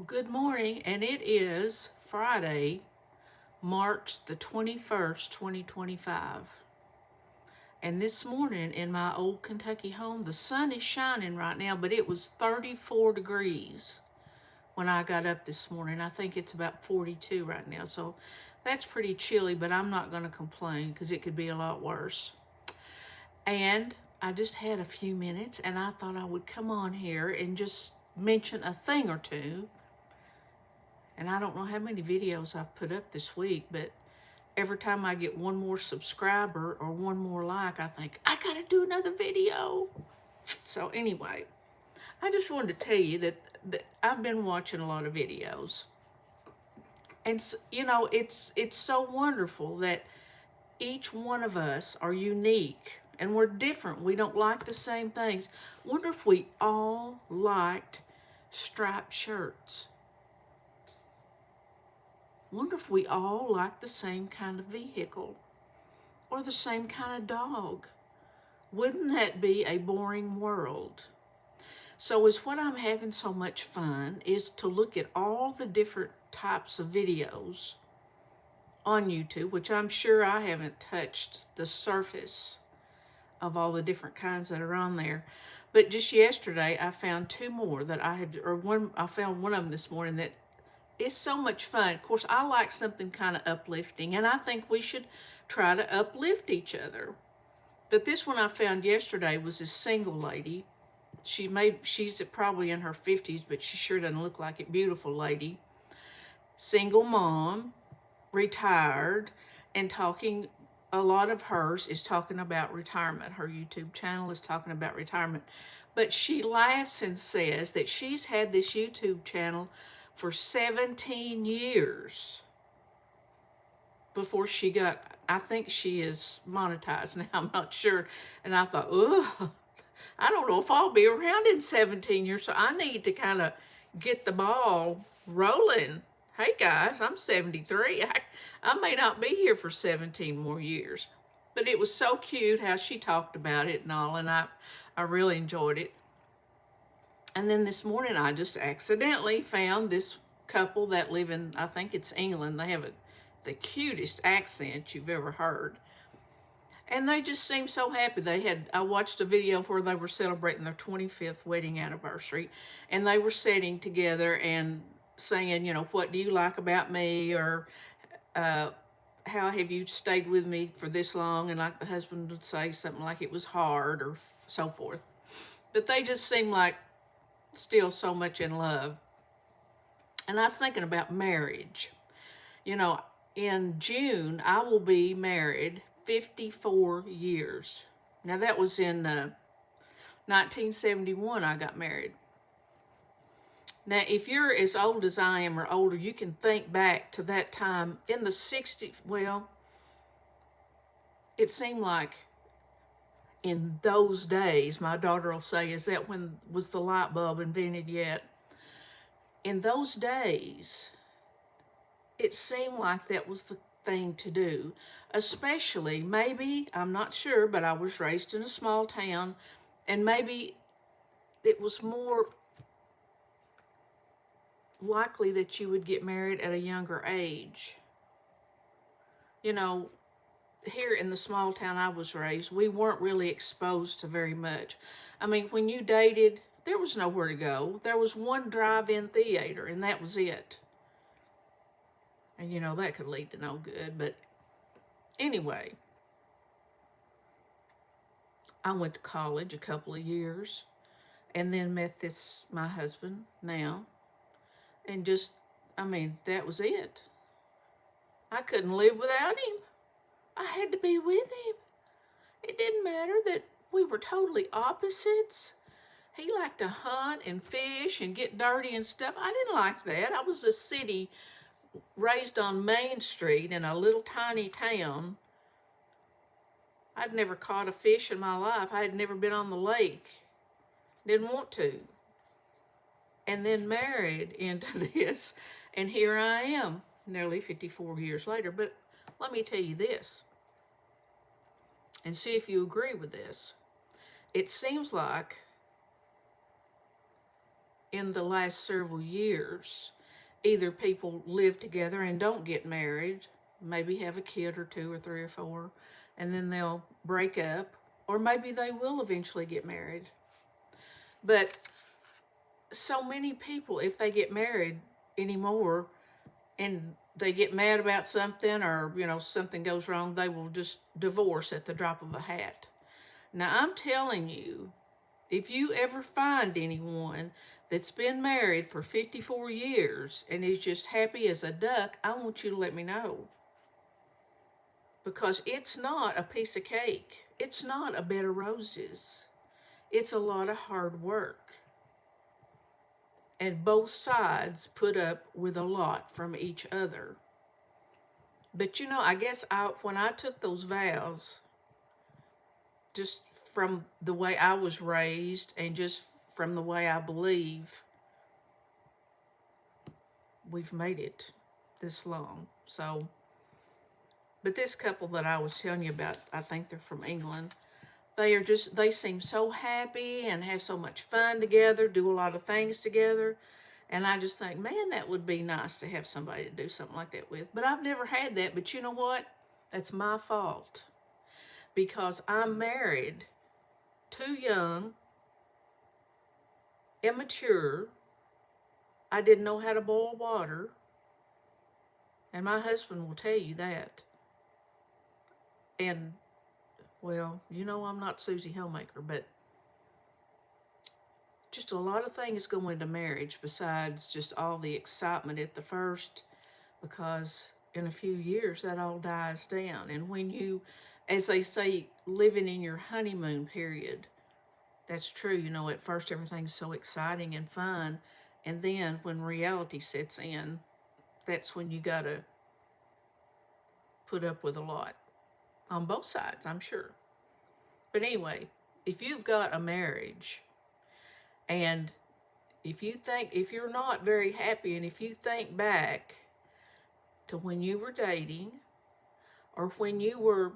Good morning, and it is Friday, March the 21st, 2025. And this morning in my old Kentucky home, the sun is shining right now, but it was 34 degrees when I got up this morning. I think it's about 42 right now, so that's pretty chilly, but I'm not going to complain because it could be a lot worse. And I just had a few minutes, and I thought I would come on here and just mention a thing or two. And I don't know how many videos I've put up this week, but every time I get one more subscriber or one more like, I think, I gotta do another video. So anyway, I just wanted to tell you that I've been watching a lot of videos. And, you know, it's so wonderful that each one of us are unique and we're different. We don't like the same things. Wonder if we all liked striped shirts. Wonder if we all like the same kind of vehicle or the same kind of dog. Wouldn't that be a boring world? So is what I'm having so much fun is to look at all the different types of videos on YouTube, which I'm sure I haven't touched the surface of all the different kinds that are on there. But just yesterday, I found two more that I found one of them this morning that it's so much fun. Of course, I like something kind of uplifting, and I think we should try to uplift each other. But this one I found yesterday was this single lady. She's probably in her 50s, but she sure doesn't look like it. Beautiful lady. Single mom, retired, and talking, a lot of hers is talking about retirement. Her YouTube channel is talking about retirement. But she laughs and says that she's had this YouTube channel for 17 years before she got, I think she is monetized now, I'm not sure. And I thought, oh, I don't know if I'll be around in 17 years, so I need to kind of get the ball rolling. Hey guys, I'm 73. I may not be here for 17 more years. But it was so cute how she talked about it and all, and I really enjoyed it. And then this morning, I just accidentally found this couple that live in, I think it's England. They have the cutest accent you've ever heard. And they just seemed so happy. I watched a video where they were celebrating their 25th wedding anniversary. And they were sitting together and saying, you know, what do you like about me? Or how have you stayed with me for this long? And like the husband would say something like it was hard or so forth. But they just seemed like still so much in love. And I was thinking about marriage. You know, in June, I will be married 54 years. Now, that was in 1971 I got married. Now, if you're as old as I am or older, you can think back to that time in the 60s. Well, it seemed like in those days, my daughter will say, is that when was the light bulb invented yet? In those days, it seemed like that was the thing to do. Especially, maybe, I'm not sure, but I was raised in a small town, and maybe it was more likely that you would get married at a younger age. You know, here in the small town I was raised, we weren't really exposed to very much. I mean, when you dated, there was nowhere to go. There was one drive-in theater, and that was it. And, you know, that could lead to no good. But anyway, I went to college a couple of years and then met my husband now. And just, I mean, that was it. I couldn't live without him. I had to be with him. It didn't matter that we were totally opposites. He liked to hunt and fish and get dirty and stuff. I didn't like that. I was a city raised on Main Street in a little tiny town. I'd never caught a fish in my life. I had never been on the lake. Didn't want to. And then married into this, and here I am, nearly 54 years later. But let me tell you this, and see if you agree with this. It seems like in the last several years. Either people live together and don't get married, maybe have a kid or two or three or four, and then they'll break up, or maybe they will eventually get married. But so many people, if they get married anymore and they get mad about something, or something goes wrong, they will just divorce at the drop of a hat. Now I'm telling you, if you ever find anyone that's been married for 54 years and is just happy as a duck, I want you to let me know. Because it's not a piece of cake. It's not a bed of roses. It's a lot of hard work. And both sides put up with a lot from each other. But I guess when I took those vows, just from the way I was raised and just from the way I believe, we've made it this long. So, but this couple that I was telling you about, I think they're from England. They seem so happy and have so much fun together, do a lot of things together. And I just think, man, that would be nice to have somebody to do something like that with. But I've never had that. But you know what? That's my fault. Because I'm married too young, immature. I didn't know how to boil water. And my husband will tell you that. And, well, I'm not Susie Homemaker, but just a lot of things go into marriage besides just all the excitement at the first, because in a few years that all dies down. And when you, as they say, living in your honeymoon period, that's true. At first everything's so exciting and fun, and then when reality sets in, that's when you gotta put up with a lot on both sides, I'm sure. But anyway, if you've got a marriage, and if you're not very happy, and if you think back to when you were dating, or when you were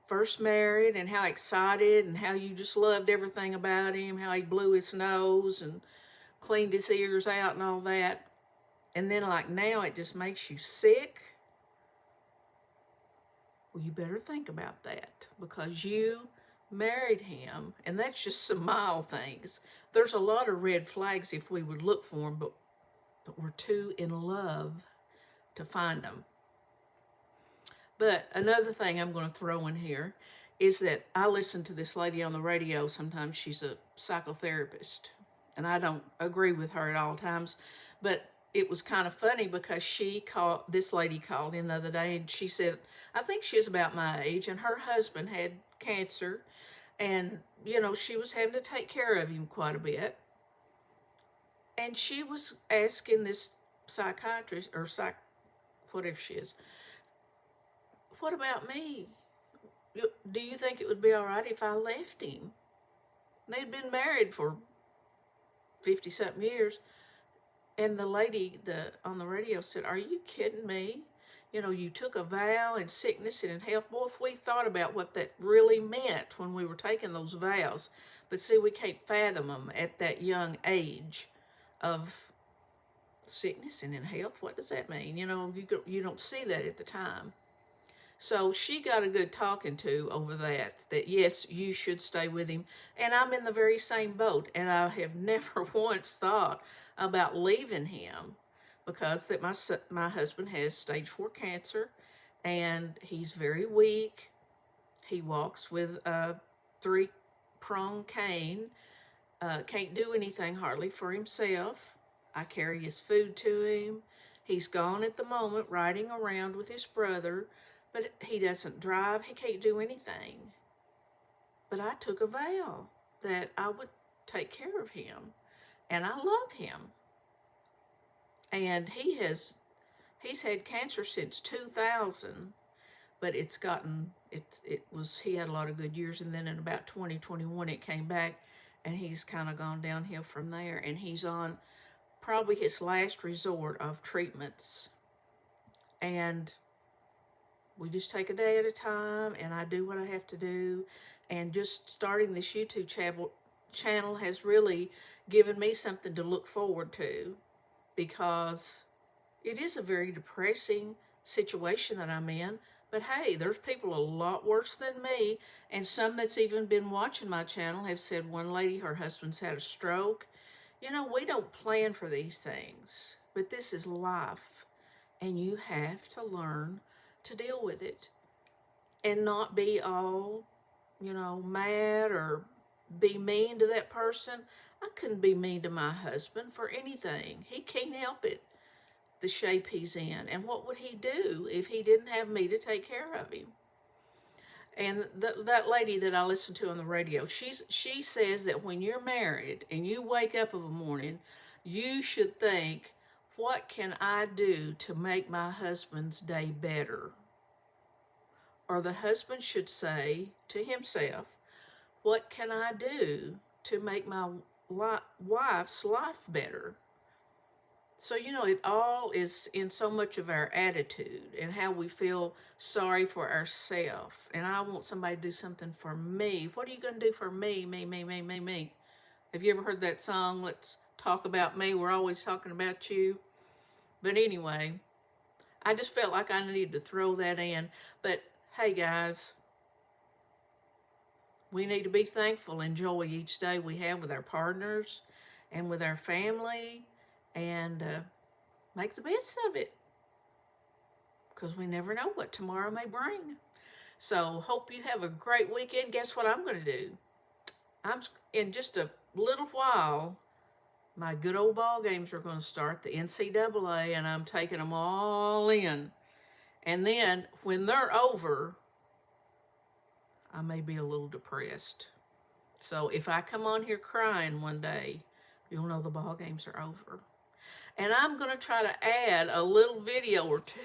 first married, and how excited and how you just loved everything about him, how he blew his nose and cleaned his ears out and all that, and then like now it just makes you sick, well, you better think about that, because you married him, and that's just some mild things. There's a lot of red flags if we would look for them, but we're too in love to find them. But another thing I'm going to throw in here is that I listen to this lady on the radio. Sometimes she's a psychotherapist, and I don't agree with her at all times, but it was kind of funny because this lady called in the other day, and she said, I think she's about my age, and her husband had cancer, and, she was having to take care of him quite a bit. And she was asking this psychiatrist, or whatever she is, what about me? Do you think it would be all right if I left him? They'd been married for 50-something years. And the lady on the radio said, are you kidding me? You took a vow in sickness and in health. Boy, if we thought about what that really meant when we were taking those vows. But see, we can't fathom them at that young age of sickness and in health. What does that mean? You don't see that at the time. So she got a good talking to over that yes, you should stay with him. And I'm in the very same boat. And I have never once thought about leaving him, because that my husband has stage 4 cancer, and he's very weak. He walks with a 3-prong cane, can't do anything hardly for himself. I carry his food to him. He's gone at the moment, riding around with his brother, but he doesn't drive. He can't do anything. But I took a vow that I would take care of him, and I love him. And he's had cancer since 2000, but he had a lot of good years, and then in about 2021 it came back, and he's kind of gone downhill from there, and he's on probably his last resort of treatments. And we just take a day at a time, and I do what I have to do. And just starting this YouTube channel has really given me something to look forward to, because it is a very depressing situation that I'm in. But hey, there's people a lot worse than me, and some that's even been watching my channel have said one lady, her husband's had a stroke. You know, we don't plan for these things, but this is life, and you have to learn to deal with it and not be all, you know, mad or be mean to that person. I couldn't be mean to my husband for anything. He can't help it, the shape he's in. And what would he do if he didn't have me to take care of him? And that lady that I listen to on the radio, she says that when you're married and you wake up of a morning, you should think, what can I do to make my husband's day better? Or the husband should say to himself, what can I do to make my wife's life better? So, you know, it all is in so much of our attitude and how we feel sorry for ourselves. And I want somebody to do something for me. What are you going to do for me? Me, me, me, me, me. Have you ever heard that song, Let's Talk About Me? We're always talking about you. But anyway, I just felt like I needed to throw that in. But hey, guys, we need to be thankful, enjoy each day we have with our partners and with our family, and make the best of it, because we never know what tomorrow may bring. So hope you have a great weekend. Guess what I'm going to do? In just a little while, my good old ball games are going to start, the NCAA, and I'm taking them all in. And then when they're over, I may be a little depressed. So if I come on here crying one day, you'll know the ball games are over. And I'm going to try to add a little video or two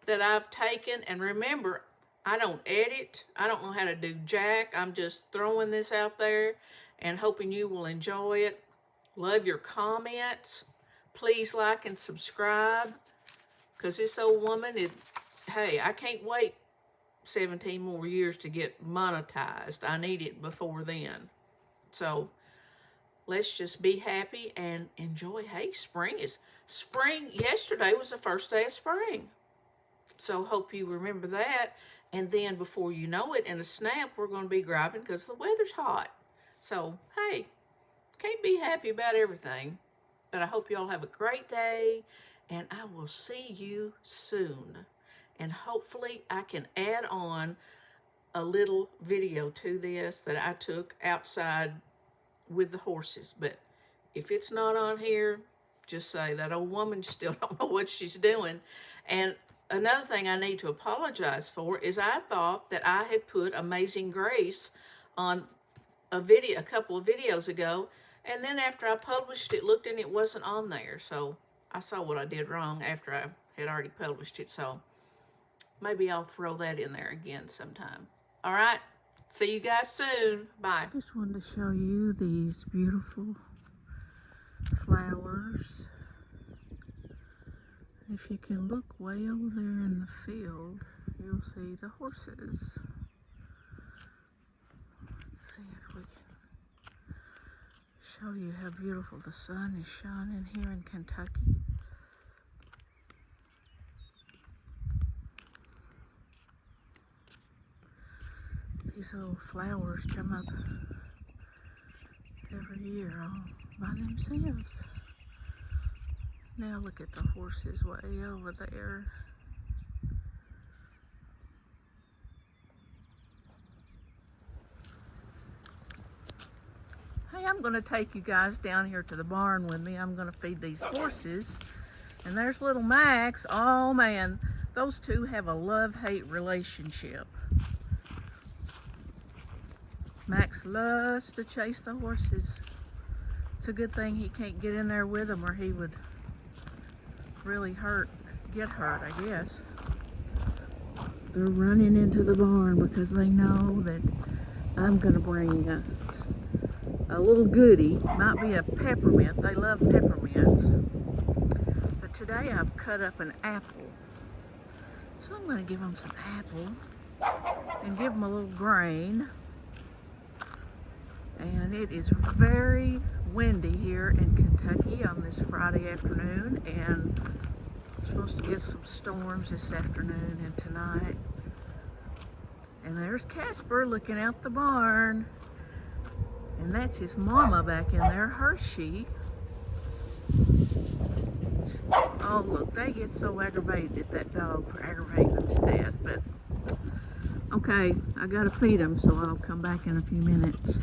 that I've taken. And remember, I don't edit. I don't know how to do jack. I'm just throwing this out there and hoping you will enjoy it. Love your comments. Please like and subscribe, because this old woman, hey, I can't wait 17 more years to get monetized. I need it before then. So let's just be happy and enjoy. Hey, spring. Yesterday was the first day of spring. So hope you remember that. And then before you know it, in a snap, we're going to be griping because the weather's hot. So, hey, can't be happy about everything. But I hope you all have a great day, and I will see you soon. And hopefully I can add on a little video to this that I took outside with the horses. But if it's not on here, just say that old woman still don't know what she's doing. And another thing I need to apologize for is I thought that I had put Amazing Grace on a couple of videos ago, and then after I published it, looked and it wasn't on there. So I saw what I did wrong after I had already published it. So maybe I'll throw that in there again sometime. All right. See you guys soon. Bye. Just wanted to show you these beautiful flowers. If you can look way over there in the field, you'll see the horses. Let's see if we can show you how beautiful the sun is shining here in Kentucky. These little flowers come up every year all by themselves. Now look at the horses way over there. Hey, I'm going to take you guys down here to the barn with me. I'm going to feed these horses. And there's little Max. Oh man, those two have a love-hate relationship. Max loves to chase the horses. It's a good thing he can't get in there with them, or he would really get hurt, I guess. They're running into the barn because they know that I'm gonna bring a little goodie. Might be a peppermint. They love peppermints. But today I've cut up an apple. So I'm gonna give them some apple and give them a little grain. And it is very windy here in Kentucky on this Friday afternoon, and we're supposed to get some storms this afternoon and tonight. And there's Casper looking out the barn, and that's his mama back in there, Hershey. Oh look, they get so aggravated at that dog for aggravating them to death, but okay, I gotta feed them, so I'll come back in a few minutes.